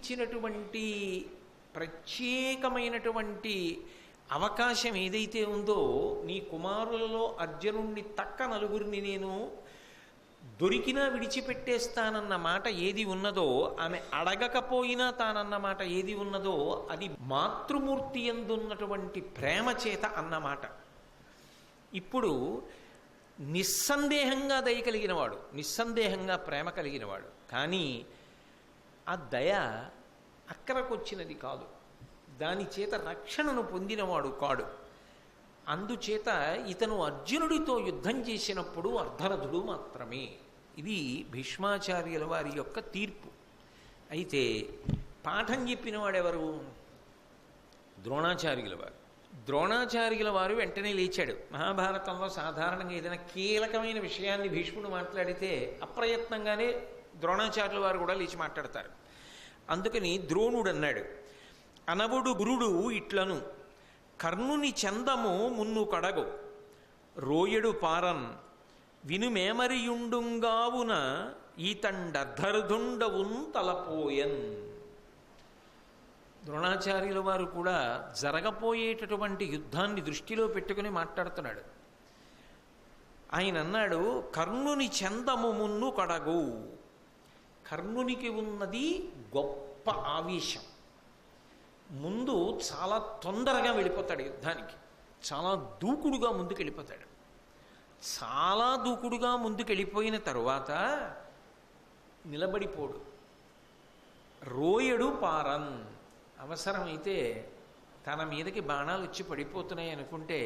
ఇచ్చినటువంటి ప్రత్యేకమైనటువంటి అవకాశం ఏదైతే ఉందో, నీ కుమారులలో అర్జునుణ్ణి తక్క నలుగురిని నేను దొరికినా విడిచిపెట్టేస్తానన్న మాట ఏది ఉన్నదో, ఆమె అడగకపోయినా తానన్న మాట ఏది ఉన్నదో, అది మాతృమూర్తి యందున్నటువంటి ప్రేమ చేత అన్నమాట. ఇప్పుడు నిస్సందేహంగా దయ కలిగినవాడు, నిస్సందేహంగా ప్రేమ కలిగినవాడు, కానీ ఆ దయ అక్కరకొచ్చినది కాదు, దాని చేత రక్షణను పొందినవాడు కాడు. అందుచేత ఇతను అర్జునుడితో యుద్ధం చేసినప్పుడు అర్ధరథుడు మాత్రమే. ఇది భీష్మాచార్యుల వారి యొక్క తీర్పు. అయితే పాఠం చెప్పిన వాడెవరు? ద్రోణాచార్యుల వారు. ద్రోణాచార్యుల వారు వెంటనే లేచాడు. మహాభారతంలో సాధారణంగా ఏదైనా కీలకమైన విషయాన్ని భీష్ముడు మాట్లాడితే అప్రయత్నంగానే ద్రోణాచార్యుల వారు కూడా లేచి మాట్లాడతారు. అందుకని ద్రోణుడు అన్నాడు, అనవుడు గురుడు ఇట్లను కర్ణుని చందము మున్ను కడగు రోయడు పారన్ వినుమేమరియుండుంగావున ఈతండర్ధరుదుండవున్ తలపోయన్. ద్రోణాచార్యుల వారు కూడా జరగపోయేటటువంటి యుద్ధాన్ని దృష్టిలో పెట్టుకుని మాట్లాడుతున్నాడు. ఆయన అన్నాడు, కర్ణుని చందము మున్ను కడగు. కర్ణునికి ఉన్నది గొప్ప ఆవేశం. ముందు చాలా తొందరగా వెళ్ళిపోతాడు యుద్ధానికి, చాలా దూకుడుగా ముందుకు వెళ్ళిపోతాడు. చాలా దూకుడుగా ముందుకు వెళ్ళిపోయిన తరువాత నిలబడిపోడు, రోయడు పారన్. అవసరమైతే తన మీదకి బాణాలు వచ్చి పడిపోతున్నాయి అనుకుంటే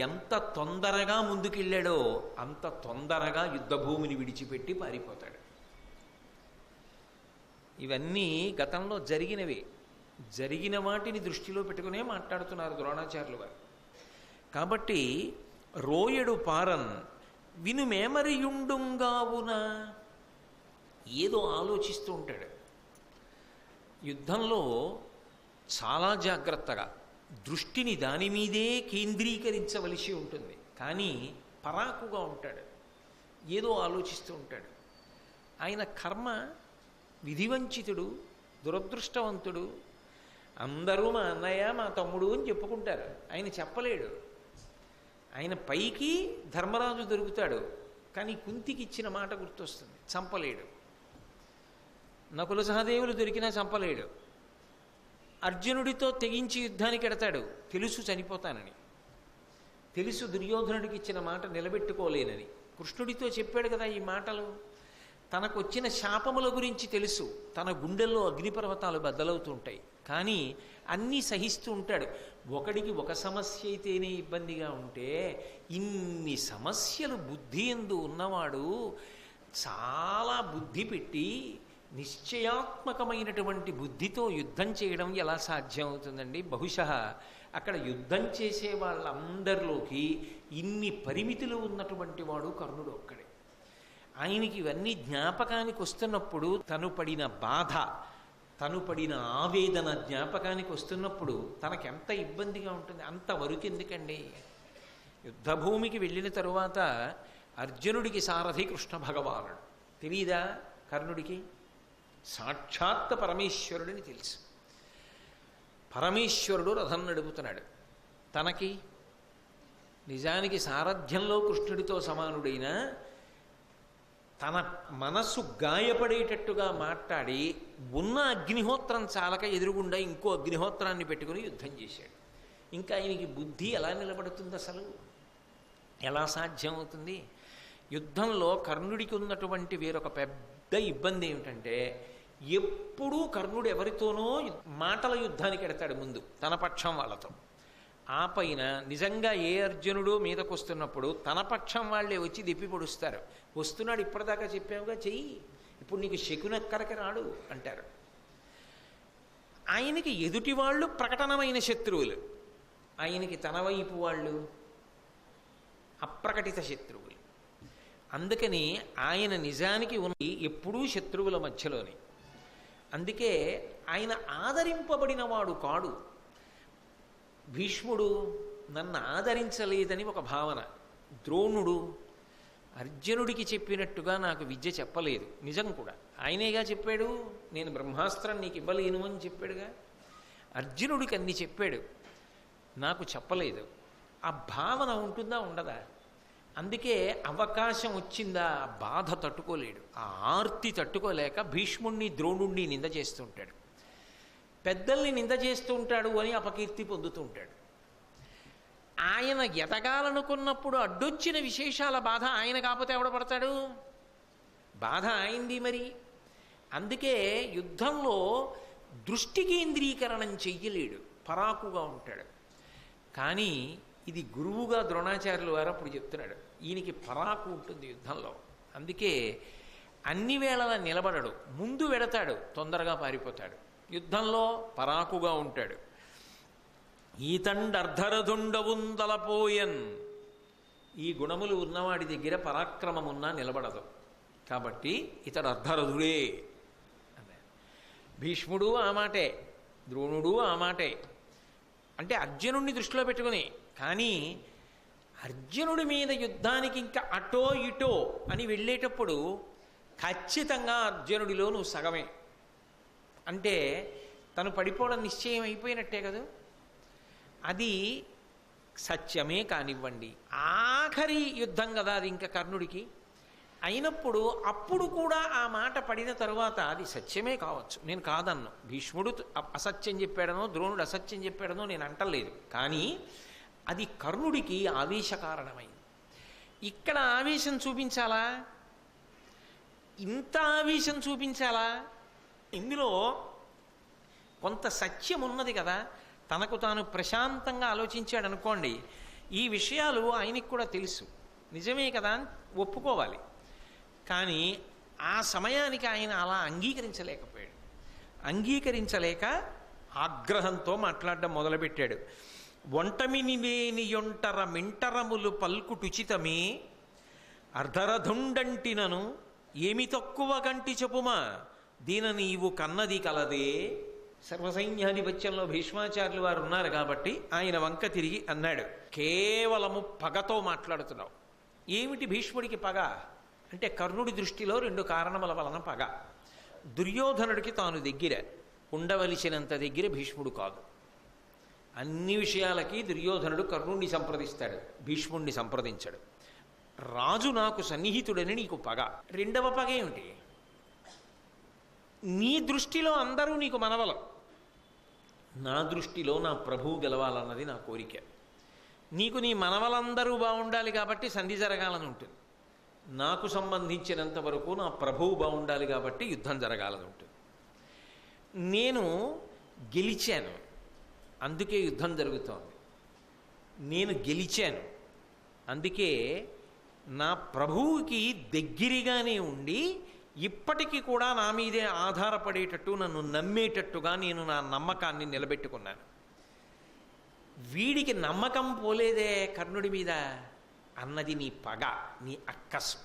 ఎంత తొందరగా ముందుకెళ్ళాడో అంత తొందరగా యుద్ధభూమిని విడిచిపెట్టి పారిపోతాడు. ఇవన్నీ గతంలో జరిగినవి. జరిగిన వాటిని దృష్టిలో పెట్టుకునే మాట్లాడుతున్నారు ద్రోణాచార్యులు వారు. కాబట్టి రోయడు పారన్ వినుమేమరియుండుంగావున, ఏదో ఆలోచిస్తూ ఉంటాడు. యుద్ధంలో చాలా జాగ్రత్తగా దృష్టిని దాని మీదే కేంద్రీకరించవలసి ఉంటుంది. కానీ పరాకుగా ఉంటాడు, ఏదో ఆలోచిస్తూ ఉంటాడు. ఆయన కర్మ విధివంచితుడు, దురదృష్టవంతుడు. అందరూ మా అన్నయ్య మా తమ్ముడు అని చెప్పుకుంటారు, ఆయన చెప్పలేడు. ఆయన పైకి ధర్మరాజు దొరుకుతాడు, కానీ కుంతికి ఇచ్చిన మాట గుర్తొస్తుంది, చంపలేడు. నకుల సహదేవులు దొరికినా చంపలేడు. అర్జునుడితో తెగించి యుద్ధానికి ఎడతాడు, తెలుసు చనిపోతానని, తెలుసు దుర్యోధనుడికి ఇచ్చిన మాట నిలబెట్టుకోలేనని. కృష్ణుడితో చెప్పాడు కదా ఈ మాటలు. తనకు వచ్చిన శాపముల గురించి తెలుసు, తన గుండెల్లో అగ్నిపర్వతాలు బద్దలవుతుంటాయి, కానీ అన్నీ సహిస్తూ ఉంటాడు. ఒకడికి ఒక సమస్య అయితేనే ఇబ్బందిగా ఉంటే ఇన్ని సమస్యలు బుద్ధి యందు ఉన్నవాడు చాలా బుద్ధి పెట్టి నిశ్చయాత్మకమైనటువంటి బుద్ధితో యుద్ధం చేయడం ఎలా సాధ్యం అవుతుందండి? బహుశः అక్కడ యుద్ధం చేసే వాళ్ళందరిలోకి ఇన్ని పరిమితులు ఉన్నటువంటి వాడు కర్ణుడు ఒక్కడే. ఆయనకి ఇవన్నీ జ్ఞాపకానికి వస్తున్నప్పుడు తను పడిన బాధ, తను పడిన ఆవేదన జ్ఞాపకానికి వస్తున్నప్పుడు తనకెంత ఇబ్బందిగా ఉంటుంది. అంతవరకు ఎందుకండి? యుద్ధభూమికి వెళ్ళిన తరువాత అర్జునుడికి సారథి కృష్ణ భగవానుడు. తెలీదా కర్ణుడికి? సాక్షాత్ పరమేశ్వరుడిని తెలుసు. పరమేశ్వరుడు రథం నడుపుతున్నాడు. తనకి నిజానికి సారథ్యంలో కృష్ణుడితో సమానుడైన తన మనస్సు గాయపడేటట్టుగా మాట్లాడి ఉన్న అగ్నిహోత్రం చాలక ఎదురుగుండా ఇంకో అగ్నిహోత్రాన్ని పెట్టుకుని యుద్ధం చేశాడు. ఇంకా ఆయనకి బుద్ధి ఎలా నిలబడుతుంది? అసలు ఎలా సాధ్యమవుతుంది? యుద్ధంలో కర్ణుడికి ఉన్నటువంటి వేరొక పెద్ద ఇబ్బంది ఏమిటంటే, ఎప్పుడూ కర్ణుడు ఎవరితోనో మాటల యుద్ధానికి ఎడతాడు ముందు తన పక్షం వాళ్ళతో. ఆ పైన నిజంగా ఏ అర్జునుడు మీదకు వస్తున్నప్పుడు తన పక్షం వాళ్ళే వచ్చి దెప్పి పొడుస్తారు. వస్తున్నాడు, ఇప్పటిదాకా చెప్పావుగా చెయ్యి, ఇప్పుడు నీకు శకునెక్కడికి రాడు అంటారు. ఆయనకి ఎదుటి వాళ్ళు ప్రకటనమైన శత్రువులు, ఆయనకి తన వైపు వాళ్ళు అప్రకటిత శత్రువులు. అందుకని ఆయన నిజానికి ఉన్నది ఎప్పుడూ శత్రువుల మధ్యలోనే. అందుకే ఆయన ఆదరింపబడినవాడు కాడు. భీష్ముడు నన్ను ఆదరించలేదని ఒక భావన, ద్రోణుడు అర్జునుడికి చెప్పినట్టుగా నాకు విద్య చెప్పలేదు. నిజం కూడా, ఆయనేగా చెప్పాడు, నేను బ్రహ్మాస్త్రం నీకు ఇవ్వలేను అని చెప్పాడుగా. అర్జునుడికి అన్ని చెప్పాడు, నాకు చెప్పలేదు. ఆ భావన ఉంటుందా ఉండదా? అందుకే అవకాశం వచ్చిందా బాధ తట్టుకోలేడు, ఆ ఆర్తి తట్టుకోలేక భీష్ముణ్ణి ద్రోణుణ్ణి నింద చేస్తూ ఉంటాడు, పెద్దల్ని నింద చేస్తూ ఉంటాడు అని అపకీర్తి పొందుతూ ఉంటాడు. ఆయన ఎదగాలనుకున్నప్పుడు అడ్డొచ్చిన విశేషాల బాధ ఆయన కాకపోతే ఎవడ పడతాడు? బాధ అయింది మరి. అందుకే యుద్ధంలో దృష్టి కేంద్రీకరణం చెయ్యలేడు, పరాకుగా ఉంటాడు. కానీ ఇది గురువుగా ద్రోణాచార్యులు వారు అప్పుడు చెప్తున్నాడు, ఈయనకి పరాకు ఉంటుంది యుద్ధంలో. అందుకే అన్ని వేళలా నిలబడడు, ముందు వెడతాడు, తొందరగా పారిపోతాడు. యుద్ధంలో పరాకుగా ఉంటాడు. ఈతండర్ధరదుండవుందలపోయన్, ఈ గుణములు ఉన్నవాడి దగ్గర పరాక్రమమున్నా నిలబడదు. కాబట్టి ఇతడు అర్ధరథుడే అన్నాడు. భీష్ముడు ఆ మాటే, ద్రోణుడు ఆ మాటే. అంటే అర్జునుడిని దృష్టిలో పెట్టుకుని. కానీ అర్జునుడి మీద యుద్ధానికి ఇంకా అటో ఇటో అని వెళ్ళేటప్పుడు ఖచ్చితంగా అర్జునుడిలో నువ్వు సగమే అంటే తను పడిపోవడం నిశ్చయం అయిపోయినట్టే కదా. అది సత్యమే కానివ్వండి, ఆఖరి యుద్ధం కదా అది ఇంకా కర్ణుడికి అయినప్పుడు, అప్పుడు కూడా ఆ మాట పడిన తరువాత అది సత్యమే కావచ్చు, నేను కాదన్ను. భీష్ముడు అసత్యం చెప్పాడనో ద్రోణుడు అసత్యం చెప్పాడనో నేను అంటలేదు. కానీ అది కర్ణుడికి ఆవేశకారణమైంది. ఇక్కడ ఆవేశం చూపించాలా? ఇంత ఆవేశం చూపించాలా? ఇందులో కొంత సత్యం ఉన్నది కదా. తనకు తాను ప్రశాంతంగా ఆలోచించాడు అనుకోండి, ఈ విషయాలు ఆయనకి కూడా తెలుసు, నిజమే కదా ఒప్పుకోవాలి. కానీ ఆ సమయానికి ఆయన అలా అంగీకరించలేకపోయాడు. అంగీకరించలేక ఆగ్రహంతో మాట్లాడడం మొదలుపెట్టాడు. ఒంటమిని లేని యొంటర మింటరములు పల్కుటుచితమే, అర్ధరథుండంటినను ఏమి తక్కువ గంటి చెప్పుమా, దీన నీవు కన్నది కలదే. సర్వసైన్యాధిపత్యంలో భీష్మాచార్యులు వారు ఉన్నారు కాబట్టి ఆయన వంక తిరిగి అన్నాడు, కేవలము పగతో మాట్లాడుతున్నావు. ఏమిటి భీష్ముడికి పగ అంటే, కర్ణుడి దృష్టిలో 2 కారణముల వలన పగ. దుర్యోధనుడికి తాను దగ్గర, ఉండవలసినంత దగ్గర భీష్ముడు కాదు. అన్ని విషయాలకి దుర్యోధనుడు కర్ణుడిని సంప్రదిస్తాడు, భీష్ముడిని సంప్రదించాడు. రాజు నాకు సన్నిహితుడని నీకు పగ. రెండవ పగ ఏమిటి? నీ దృష్టిలో అందరూ నీకు మనవలం, నా దృష్టిలో నా ప్రభువు గెలవాలన్నది నా కోరిక. నీకు నీ మనవలందరూ బాగుండాలి కాబట్టి సంధి జరగాలని ఉంటుంది, నాకు సంబంధించినంత వరకు నా ప్రభువు బాగుండాలి కాబట్టి యుద్ధం జరగాలని ఉంటుంది. నేను గెలిచాను, అందుకే యుద్ధం జరుగుతోంది. నేను గెలిచాను, అందుకే నా ప్రభువుకి దగ్గరగానే ఉండి ఇప్పటికీ కూడా నా మీదే ఆధారపడేటట్టు, నన్ను నమ్మేటట్టుగా నేను నా నమ్మకాన్ని నిలబెట్టుకున్నాను. వీడికి నమ్మకం పోలేదే కర్ణుడి మీద అన్నది నీ పగ, నీ అక్కసు.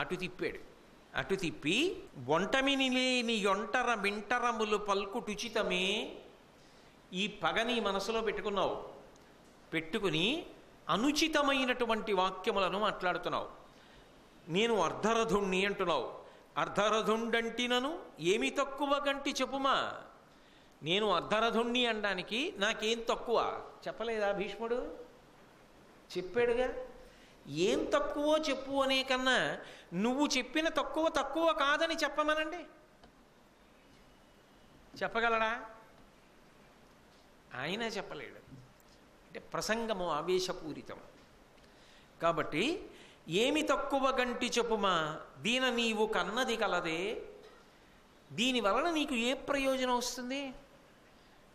అటు తిప్పాడు. అటు తిప్పి ఒంటమిని లేని యొంటర మింటరములు పల్కుటుచితమే, ఈ పగ నీ మనసులో పెట్టుకున్నావు. పెట్టుకుని అనుచితమైనటువంటి వాక్యములను మాట్లాడుతున్నావు. నేను అర్ధరథుణ్ణి అంటున్నావు. అర్ధరథుండంటినను ఏమి తక్కువ గంటి చెప్పుమా. నేను అర్ధరథుణ్ణి అనడానికి నాకేం తక్కువ చెప్పలేదా భీష్ముడు? చెప్పాడుగా. ఏం తక్కువో చెప్పు అనే కన్నా నువ్వు చెప్పిన తక్కువ తక్కువ కాదని చెప్పమనండి, చెప్పగలడా? ఆయన చెప్పలేడు. అంటే ప్రసంగము ఆవేశపూరితం కాబట్టి ఏమి తక్కువ గంటి చెప్పుమా, దీన నీవు కన్నది కలదే. దీనివలన నీకు ఏ ప్రయోజనం వస్తుంది?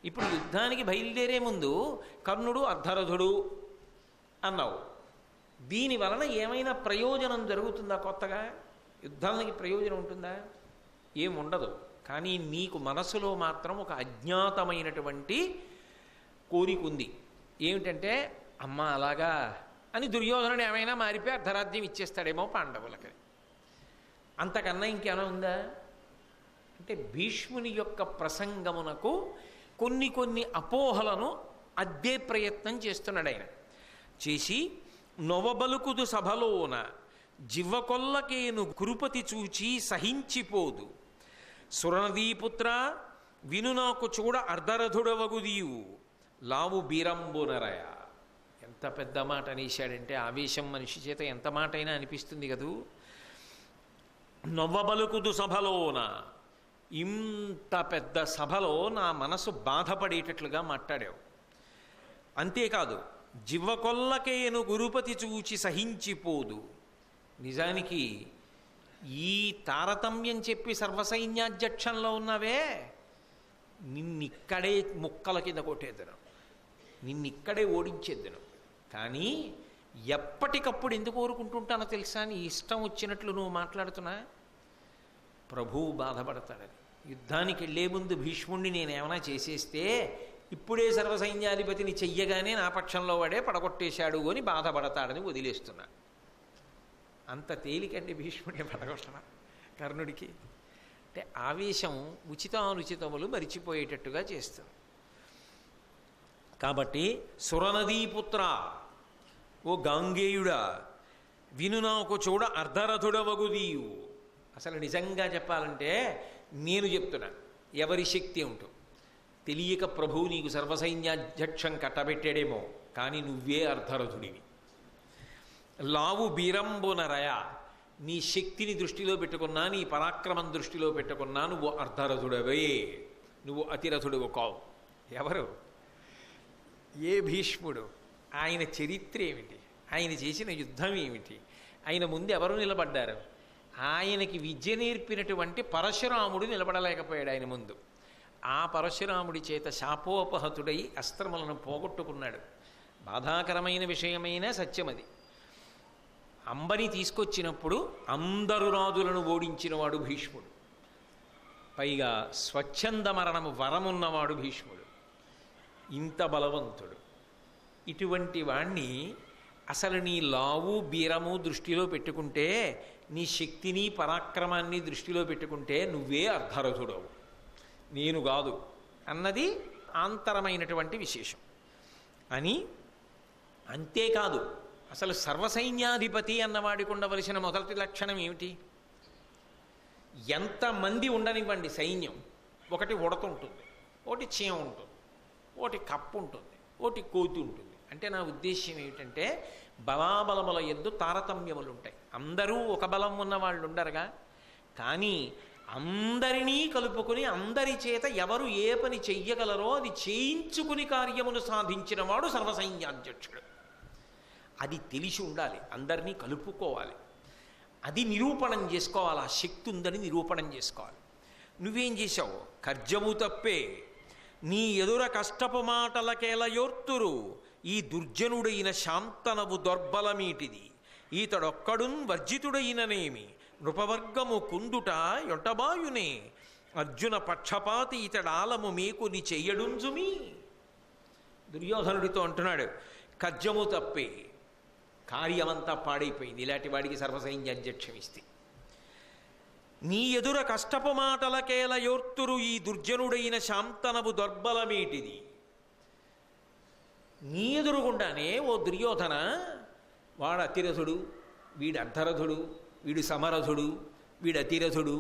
ఇప్పుడు యుద్ధానికి బయలుదేరే ముందు కర్ణుడు అర్ధరథుడు అన్నావు, దీనివలన ఏమైనా ప్రయోజనం జరుగుతుందా? కొత్తగా యుద్ధానికి ప్రయోజనం ఉంటుందా? ఏముండదు. కానీ నీకు మనసులో మాత్రం ఒక అజ్ఞాతమైనటువంటి కోరిక ఉంది. ఏమిటంటే, అమ్మ అలాగా అని దుర్యోధనుడు ఏమైనా మారిపోయి అర్ధరాజ్యం ఇచ్చేస్తాడేమో పాండవులకి. అంతకన్నా ఇంకేమైనా ఉందా? అంటే భీష్ముని యొక్క ప్రసంగమునకు కొన్ని అపోహలను అద్దే ప్రయత్నం చేస్తున్నాడు ఆయన. చేసి నొవబలుకుదు సభలోన జివ్వకొల్లకేను కురుపతి చూచి సహించిపోదు. సురనదీపుత్ర విను నాకు చూడ అర్ధరథుడవగుదీవు లావు బీరంబునరయ. ఎంత పెద్ద మాట అనేశాడంటే ఆవేశం మనిషి చేత ఎంత మాట అయినా అనిపిస్తుంది కదూ. నవ్వబలుకుదు సభలోన, ఇంత పెద్ద సభలో నా మనసు బాధపడేటట్లుగా మాట్లాడావు. అంతేకాదు జివ్వకొల్లకేను గురుపతి చూచి సహించిపోదు. నిజానికి ఈ తారతమ్యం చెప్పి సర్వసైన్యాధ్యక్షంలో ఉన్నవే, నిన్నిక్కడే ముక్కల కింద కొట్టేద్దను, నిన్నిక్కడే ఓడించేద్దను. కానీ ఎప్పటికప్పుడు ఎందుకు కోరుకుంటుంటానో తెలుసా? నీ ఇష్టం వచ్చినట్లు నువ్వు మాట్లాడుతున్నా ప్రభువు బాధపడతాడని. యుద్ధానికి వెళ్ళే ముందు భీష్ముణ్ణి నేనేమైనా చేసేస్తే ఇప్పుడే సర్వసైన్యాధిపతిని చెయ్యగానే నా పక్షంలో వాడే పడగొట్టేశాడు అని బాధపడతాడని వదిలేస్తున్నా. అంత తేలికండి భీష్ముడిని పడగొట్టడం కర్ణుడికి. అంటే ఆవేశం ఉచితానుచితములు మరిచిపోయేటట్టుగా చేస్తుంది. కాబట్టి సురనదీపుత్ర, ఓ గాంగేయుడా, విను నాకు చూడ అర్ధరథుడవగుదీయు. అసలు నిజంగా చెప్పాలంటే నేను చెప్తున్నా, ఎవరి శక్తి ఉంటూ తెలియక ప్రభువు నీకు సర్వసైన్యాధ్యక్షం కట్టబెట్టాడేమో, కానీ నువ్వే అర్ధరథుడివి. లావు బీరంబునరయ, నీ శక్తిని దృష్టిలో పెట్టుకున్నా, నీ పరాక్రమం దృష్టిలో పెట్టుకున్నా నువ్వు అర్ధరథుడవే, నువ్వు అతిరథుడు కావు. ఎవరు? ఏ భీష్ముడు? ఆయన చరిత్ర ఏమిటి? ఆయన చేసిన యుద్ధం ఏమిటి? ఆయన ముందు ఎవరు నిలబడ్డారు? ఆయనకి విద్య నేర్పినటువంటి పరశురాముడు నిలబడలేకపోయాడు ఆయన ముందు. ఆ పరశురాముడి చేత శాపోపహతుడై అస్త్రములను పోగొట్టుకున్నాడు. బాధాకరమైన విషయమైన సత్యమది. అంబని తీసుకొచ్చినప్పుడు అందరు రాజులను ఓడించినవాడు భీష్ముడు. పైగా స్వచ్ఛంద మరణము వరమున్నవాడు భీష్ముడు. ఇంత బలవంతుడు. ఇటువంటి వాణ్ణి అసలు నీ లావు బీరము దృష్టిలో పెట్టుకుంటే, నీ శక్తిని పరాక్రమాన్ని దృష్టిలో పెట్టుకుంటే నువ్వే అర్ధరథుడవు, నేను కాదు అన్నది ఆంతరమైనటువంటి విశేషం అని. అంతేకాదు అసలు సర్వసైన్యాధిపతి అన్నవాడికి ఉండవలసిన మొదటి లక్షణం ఏమిటి? ఎంతమంది ఉండనివ్వండి సైన్యం, ఒకటి ఉడత ఉంటుంది, ఒకటి చీమ ఉంటుంది, ఒకటి కప్పు ఉంటుంది, ఒకటి కోతి ఉంటుంది. అంటే నా ఉద్దేశ్యం ఏమిటంటే బలాబలముల యందు తారతమ్యములు ఉంటాయి. అందరూ ఒక బలం ఉన్న వాళ్ళు ఉండరుగా. కానీ అందరినీ కలుపుకొని అందరి చేత ఎవరు ఏ పని చెయ్యగలరో అది చేయించుకుని కార్యమును సాధించిన వాడు సర్వసైన్యాధ్యక్షుడు. అది తెలిసి ఉండాలి, అందరినీ కలుపుకోవాలి, అది నిరూపణం చేసుకోవాలి, ఆ శక్తి ఉందని నిరూపణం చేసుకోవాలి. నువ్వేం చేశావు? కర్జము తప్పే నీ ఎదుర కష్టపు మాటలకేలయోర్తురు, ఈ దుర్జనుడైన శాంతనవు దొర్బలమీటిది, ఈతడొక్కడున్ వర్జితుడైననేమి, నృపవర్గము కుందుట యొటబాయునే, అర్జున పక్షపాతి ఇతడాలము మేకుని చెయ్యడుంజుమి. దుర్యోధనుడితో అంటున్నాడు, కర్జము తప్పే, కార్యమంతా పాడైపోయింది ఇలాంటి వాడికి సర్వసైన్యాధ్యక్షం ఇస్తే. నీ ఎదుర కష్టపు మాటలకేలయోర్తురు, ఈ దుర్జనుడైన శాంతనవు దొర్బలమేటిది. నీ ఎదురుగుండానే ఓ దుర్యోధన, వాడు అతిరథుడు, వీడు అర్ధరథుడు, వీడు సమరథుడు, వీడు అతిరథుడు,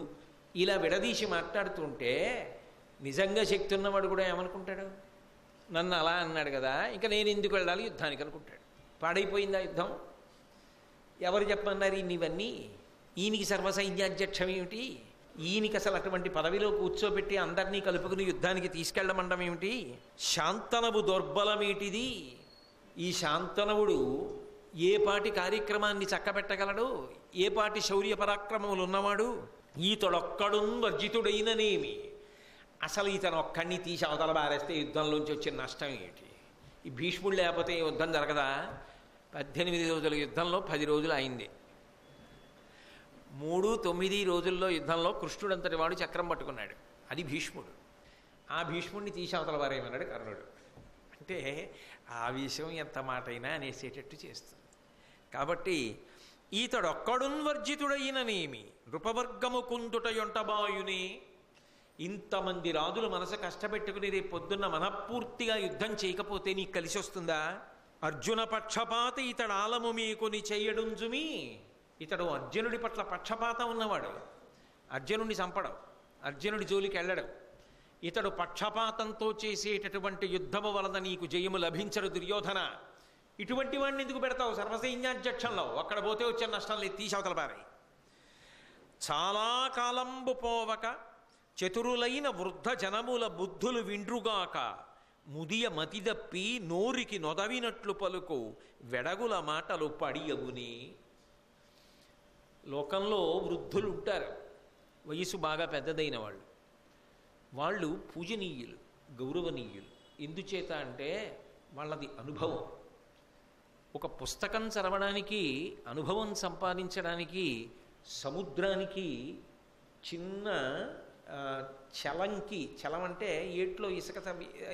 ఇలా విడదీసి మాట్లాడుతుంటే నిజంగా శక్తి ఉన్నవాడు కూడా ఏమనుకుంటాడు? నన్ను అలా అన్నాడు కదా, ఇంకా నేను ఎందుకు వెళ్ళాలి యుద్ధానికి అనుకుంటాడు. పాడైపోయిందా యుద్ధం? ఎవరు చెప్పన్నారు ఇవన్నీ? ఈయనకి సర్వసైన్యాధ్యక్షం ఏమిటి? ఈయనకి అసలు అటువంటి పదవిలో కూర్చోబెట్టి అందరినీ కలుపుకుని యుద్ధానికి తీసుకెళ్లమండం ఏమిటి? శాంతనవు దౌర్బలమేటిది. ఈ శాంతనవుడు ఏ పాటి కార్యక్రమాన్ని చక్కబెట్టగలడు? ఏ పాటి శౌర్య పరాక్రమములు ఉన్నవాడు? ఈతడొక్కడు వర్జితుడైననేమి. అసలు ఇతను ఒక్కడిని తీసి అవతల బారేస్తే యుద్ధంలోంచి వచ్చిన నష్టం ఏమిటి? ఈ భీష్ముడు లేకపోతే యుద్ధం జరగదా? 18 రోజుల యుద్ధంలో 10 రోజులు అయింది. 3-9 రోజుల్లో యుద్ధంలో కృష్ణుడంతటి వాడు చక్రం పట్టుకున్నాడు. అది భీష్ముడు. ఆ భీష్ముడిని తీసి అవతల వారేమన్నాడు కర్ణుడు. అంటే ఆ విషయం ఎంత మాటైనా అనేసేటట్టు చేస్తుంది. కాబట్టి ఈతడొక్కడున్ వర్జితుడైననేమి, నృపవర్గము కుందుట యొంటబాయునే. ఇంతమంది రాజులు మనసు కష్టపెట్టుకుని రేపు పొద్దున్న మనఃపూర్తిగా యుద్ధం చేయకపోతే నీకు కలిసి వస్తుందా? అర్జున పక్షపాత ఇతడాలము మీకుని చెయ్యడుంజుమి. ఇతడు అర్జునుడి పట్ల పక్షపాతం ఉన్నవాడు. అర్జునుడిని చంపడం, అర్జునుడి జోలికి వెళ్ళడం. ఇతడు పక్షపాతంతో చేసేటటువంటి యుద్ధము వలన నీకు జయము లభించడు దుర్యోధన. ఇటువంటి వాడిని ఎందుకు పెడతావు సర్వసైన్యాధ్యక్షంలో? అక్కడ పోతే వచ్చే నష్టం లేదు, తీసవతల పారాయి. చాలా కాలంబు పోవక చతురులైన వృద్ధ జనముల బుద్ధులు విండ్రుగాక, ముదియ మతిదప్పి నోరికి నొదవినట్లు పలుకు వెడగుల మాటలు పడియగుని. లోకంలో వృద్ధులు ఉంటారు, వయసు బాగా పెద్దదైన వాళ్ళు. వాళ్ళు పూజనీయులు, గౌరవనీయులు. ఎందుచేత అంటే వాళ్ళది అనుభవం. ఒక పుస్తకం చదవడానికి, అనుభవం సంపాదించడానికి సముద్రానికి చిన్న చలంకి, చలం అంటే ఏట్లో ఇసుక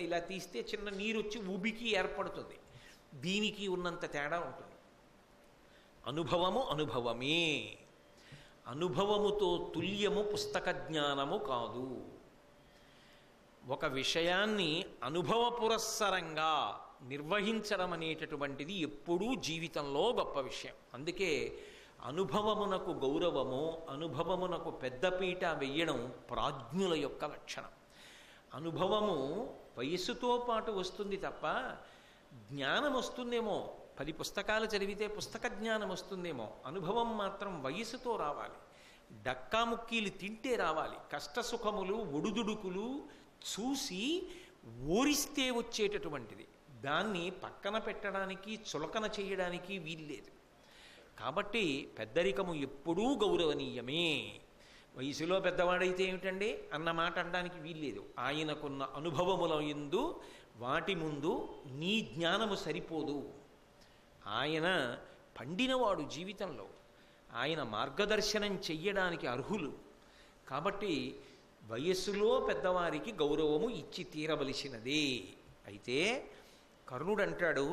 ఇలా తీస్తే చిన్న నీరు వచ్చి ఉబికి ఏర్పడుతుంది. దీనికి ఉన్నంత తేడా ఉంటుంది. అనుభవము అనుభవమే. అనుభవముతో తుల్యము పుస్తక జ్ఞానము కాదు. ఒక విషయాన్ని అనుభవ పురస్సరంగా నిర్వహించడం అనేటటువంటిది ఎప్పుడూ జీవితంలో గొప్ప విషయం. అందుకే అనుభవమునకు గౌరవము, అనుభవమునకు పెద్దపీట వెయ్యడం ప్రాజ్ఞుల యొక్క లక్షణం. అనుభవము వయస్సుతో పాటు వస్తుంది తప్ప జ్ఞానం వస్తుందేమో, 10 పుస్తకాలు చదివితే పుస్తక జ్ఞానం వస్తుందేమో, అనుభవం మాత్రం వయస్సుతో రావాలి. డక్కాముక్కీలు తింటే రావాలి. కష్టసుఖములు ఒడుదుడుకులు చూసి ఓరిస్తే వచ్చేటటువంటిది. దాన్ని పక్కన పెట్టడానికి, చులకన చేయడానికి వీల్లేదు. కాబట్టి పెద్దరికము ఎప్పుడూ గౌరవనీయమే. వయసులో పెద్దవాడైతే ఏమిటండి అన్న మాట అనడానికి వీల్లేదు. ఆయనకున్న అనుభవముల యందు వాటి ముందు నీ జ్ఞానము సరిపోదు. ఆయన పండినవాడు జీవితంలో, ఆయన మార్గదర్శనం చెయ్యడానికి అర్హులు. కాబట్టి వయస్సులో పెద్దవారికి గౌరవము ఇచ్చి తీరవలసినదే. అయితే కర్ణుడంటాడు,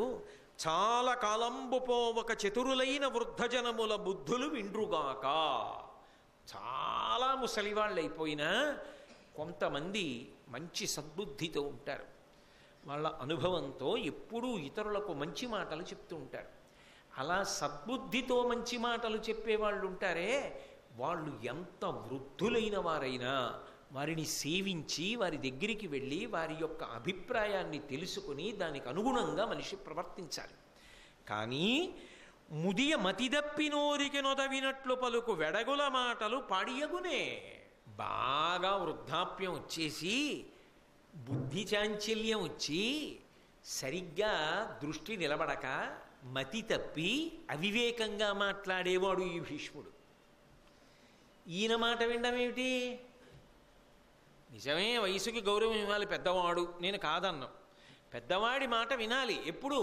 చాలా కాలంబు పోవక చతురులైన వృద్ధజనముల బుద్ధులు విండ్రుగాక. చాలా ముసలివాళ్ళు అయిపోయినా కొంతమంది మంచి సద్బుద్ధితో ఉంటారు. వాళ్ళ అనుభవంతో ఎప్పుడూ ఇతరులకు మంచి మాటలు చెప్తూ ఉంటారు. అలా సద్బుద్ధితో మంచి మాటలు చెప్పేవాళ్ళు ఉంటారే, వాళ్ళు ఎంత వృద్ధులైన వారైనా వారిని సేవించి, వారి దగ్గరికి వెళ్ళి వారి యొక్క అభిప్రాయాన్ని తెలుసుకుని దానికి అనుగుణంగా మనిషి ప్రవర్తించాలి. కానీ ముదియ మతిదప్పినోరికి నొదవినట్లు పలుకు వెడగుల మాటలు పాడియగునే. బాగా వృద్ధాప్యం వచ్చేసి, బుద్ధి చాంచల్యం వచ్చి, సరిగ్గా దృష్టి నిలబడక మతి తప్పి అవివేకంగా మాట్లాడేవాడు ఈ భీష్ముడు. ఈయన మాట వినడం ఏమిటి? నిజమే, వయసుకి గౌరవం ఇవ్వాలి పెద్దవాడు, నేను కాదన్నా. పెద్దవాడి మాట వినాలి. ఎప్పుడు?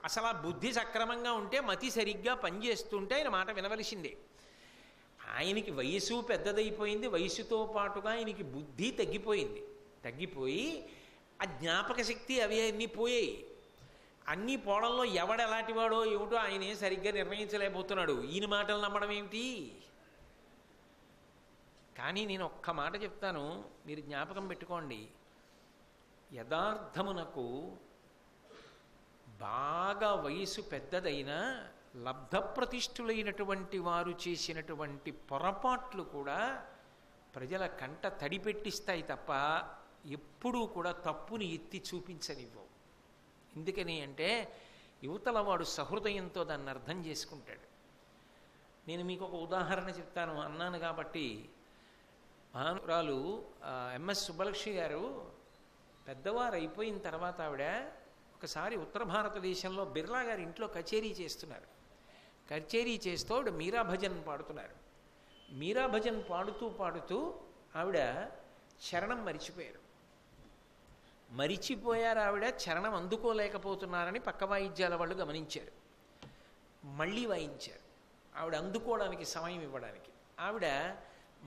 అసలు ఆ బుద్ధి సక్రమంగా ఉంటే, మతి సరిగ్గా పనిచేస్తుంటే ఆయన మాట వినవలసిందే. ఆయనకి వయసు పెద్దదైపోయింది, వయసుతో పాటుగా ఆయనకి బుద్ధి తగ్గిపోయి ఆ జ్ఞాపక శక్తి అవి అన్నీ పోయాయి. అన్నీ పోవడంలో ఎవడెలాంటివాడో ఏమిటో ఆయనే సరిగ్గా నిర్ణయించలేకపోతున్నాడు. ఈయన మాటలు నమ్మడం ఏమిటి? కానీ నేను ఒక్క మాట చెప్తాను, మీరు జ్ఞాపకం పెట్టుకోండి. యథార్థమునకు బాగా వయసు పెద్దదైన లబ్ధప్రతిష్ఠులైనటువంటి వారు చేసినటువంటి పొరపాట్లు కూడా ప్రజల కంట తడిపెట్టిస్తాయి తప్ప ఎప్పుడూ కూడా తప్పుని ఎత్తి చూపించనివ్వవు. ఎందుకని అంటే యువతల వాడు సహృదయంతో దాన్ని అర్థం చేసుకుంటాడు. నేను మీకు ఒక ఉదాహరణ చెప్తాను అన్నాను కాబట్టి. మహానురాలు ఎంఎస్ సుబ్బలక్ష్మి గారు పెద్దవారు అయిపోయిన తర్వాత ఆవిడ ఒకసారి ఉత్తర భారతదేశంలో బిర్లా గారి ఇంట్లో కచేరీ చేస్తున్నారు. కచేరీ చేస్తూ ఆవిడ మీరా భజన్ పాడుతున్నారు. మీరా భజన్ పాడుతూ ఆవిడ చరణం మరిచిపోయారు. ఆవిడ చరణం అందుకోలేకపోతున్నారని పక్క వాయిద్యాల వాళ్ళు గమనించారు. మళ్ళీ వాయించారు ఆవిడ అందుకోవడానికి, సమయం ఇవ్వడానికి. ఆవిడ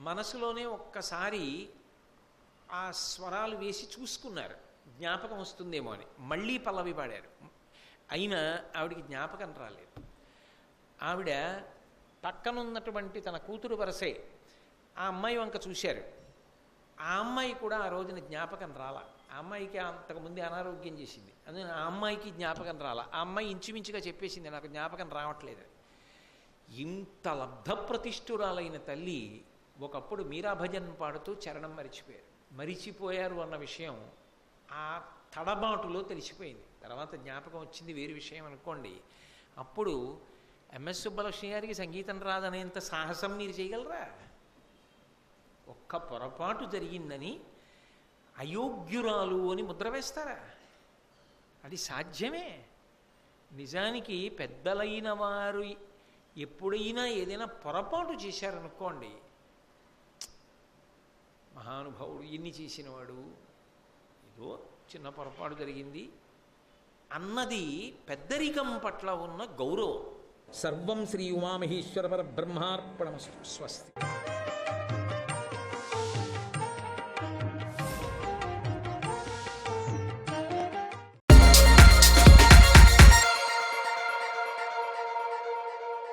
మనసులోనే ఒక్కసారి ఆ స్వరాలు వేసి చూసుకున్నారు, జ్ఞాపకం వస్తుందేమో అని. మళ్ళీ పల్లవి పాడారు, అయినా ఆవిడికి జ్ఞాపకం రాలేదు. ఆవిడ పక్కనున్నటువంటి తన కూతురు వరసే ఆ అమ్మాయి వంక చూశారు. ఆ అమ్మాయి కూడా ఆ రోజున జ్ఞాపకం రాలా. ఆ అమ్మాయికి అంతకుముందే అనారోగ్యం చేసింది, అందుకని ఆ అమ్మాయికి జ్ఞాపకం రాలా. ఆ అమ్మాయి ఇంచుమించుగా చెప్పేసింది, నాకు జ్ఞాపకం రావట్లేదు. ఇంత లబ్ధప్రతిష్ఠురాలైన తల్లి ఒకప్పుడు మీరాభజన్ పాడుతూ చరణం మరిచిపోయారు అన్న విషయం ఆ తడబాటులో తెలిసిపోయింది. తర్వాత జ్ఞాపకం వచ్చింది వేరు విషయం అనుకోండి. అప్పుడు ఎంఎస్ సుబ్బలక్ష్మి గారికి సంగీతం రాదనేంత సాహసం మీరు చేయగలరా? ఒక్క పొరపాటు జరిగిందని అయోగ్యురాలు అని ముద్ర వేస్తారా? అది సాధ్యమే. నిజానికి పెద్దలైన వారు ఎప్పుడైనా ఏదైనా పొరపాటు చేశారనుకోండి, మహానుభావుడు ఎన్ని చేసినవాడు, ఏదో చిన్న పొరపాటు జరిగింది అన్నది పెద్దరికం పట్ల ఉన్న గౌరవం. సర్వం శ్రీ ఉమామహేశ్వర పరబ్రహ్మార్పణమస్తు. స్వస్తి.